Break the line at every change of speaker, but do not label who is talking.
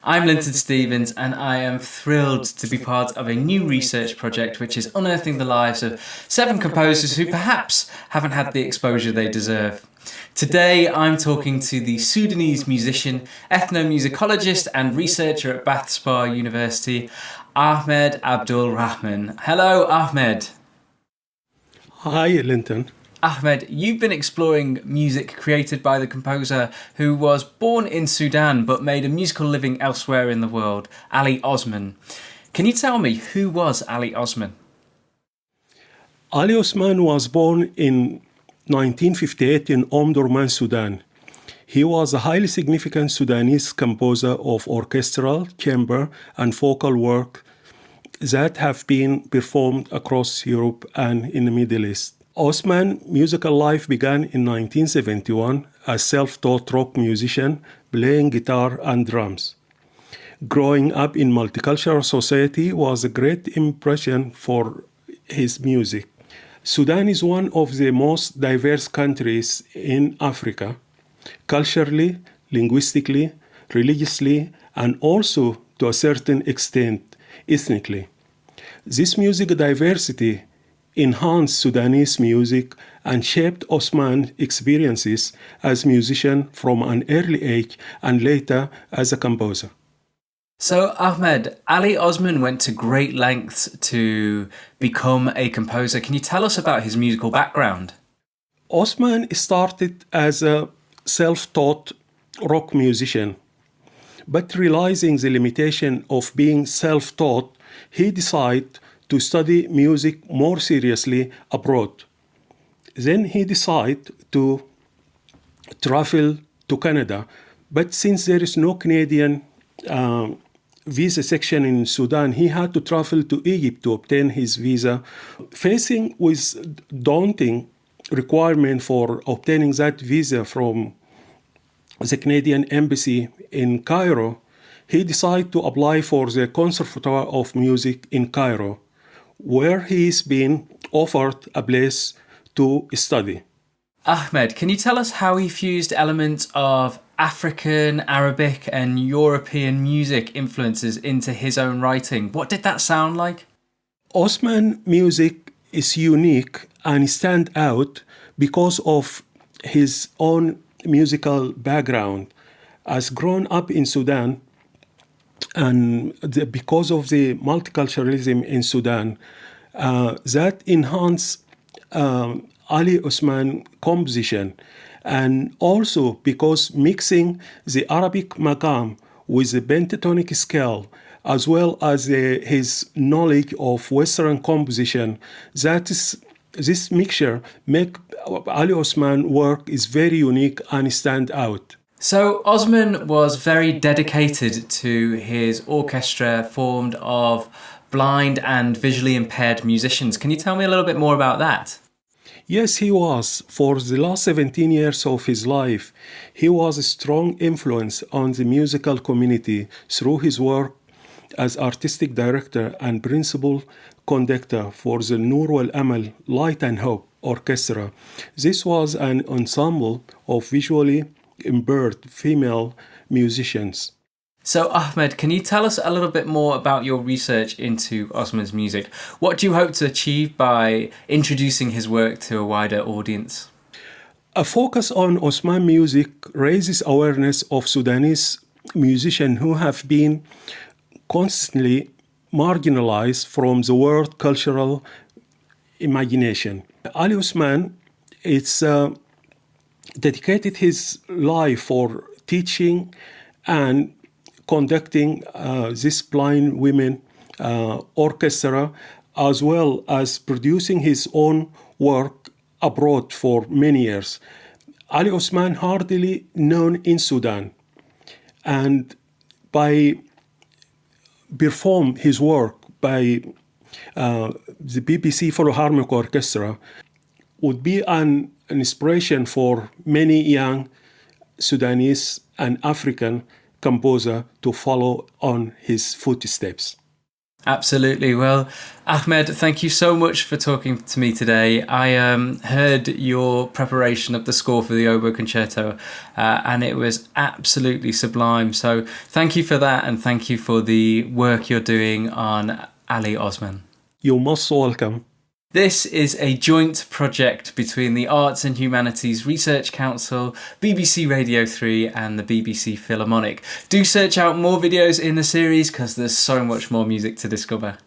I'm Linton Stevens, and I am thrilled to be part of a new research project which is unearthing the lives of 7 composers who perhaps haven't had the exposure they deserve. Today I'm talking to the Sudanese musician, ethnomusicologist and researcher at Bath Spa University, Ahmed Abdul Rahman. Hello, Ahmed.
Hi, Linton.
Ahmed, you've been exploring music created by the composer who was born in Sudan but made a musical living elsewhere in the world, Ali Osman. Can you tell me, who was Ali Osman?
Ali Osman was born in 1958 in Omdurman, Sudan. He was a highly significant Sudanese composer of orchestral, chamber, and vocal work that have been performed across Europe and in the Middle East. Osman's musical life began in 1971 as self-taught rock musician playing guitar and drums. Growing up in multicultural society was a great impression for his music. Sudan is one of the most diverse countries in Africa, culturally, linguistically, religiously, and also to a certain extent ethnically. This music diversity enhanced Sudanese music and shaped Osman's experiences as musician from an early age and later as a composer.
So, Ahmed, Ali Osman went to great lengths to become a composer. Can you tell us about his musical background?
Osman started as a self-taught rock musician, but realizing the limitation of being self-taught, he decided to study music more seriously abroad. Then he decided to travel to Canada, but since there is no Canadian visa section in Sudan, he had to travel to Egypt to obtain his visa. Facing with daunting requirement for obtaining that visa from the Canadian embassy in Cairo, he decided to apply for the Conservatoire of Music in Cairo, where he's been offered a place to study.
Ahmed, can you tell us how he fused elements of African, Arabic, and European music influences into his own writing? What did that sound like?
Osman music is unique and stand out because of his own musical background. As grown up in Sudan, and because of the multiculturalism in Sudan, that enhanced Ali Osman composition, and also because mixing the Arabic maqam with the pentatonic scale, as well as his knowledge of Western composition, this mixture make Ali Osman work is very unique and stand out.
So Osman was very dedicated to his orchestra formed of blind and visually impaired musicians. Can you tell me a little bit more about that?
Yes, he was. For the last 17 years of his life, he was a strong influence on the musical community through his work as artistic director and principal conductor for the Nur wal Amal Light and Hope Orchestra. This was an ensemble of visually impaired female musicians.
So Ahmed, can you tell us a little bit more about your research into Osman's music? What do you hope to achieve by introducing his work to a wider audience?
A focus on Osman music raises awareness of Sudanese musicians who have been constantly marginalized from the world cultural imagination. Ali Osman dedicated his life for teaching and conducting this blind women orchestra, as well as producing his own work abroad for many years. Ali Osman hardly known in Sudan, and by perform his work by the BBC Philharmonic Orchestra would be an inspiration for many young Sudanese and African composer to follow on his footsteps.
Absolutely. Well, Ahmed, thank you so much for talking to me today. I heard your preparation of the score for the oboe concerto, and it was absolutely sublime. So thank you for that, and thank you for the work you're doing on Ali Osman.
You're most welcome.
This is a joint project between the Arts and Humanities Research Council, BBC Radio 3 and the BBC Philharmonic. Do search out more videos in the series because there's so much more music to discover.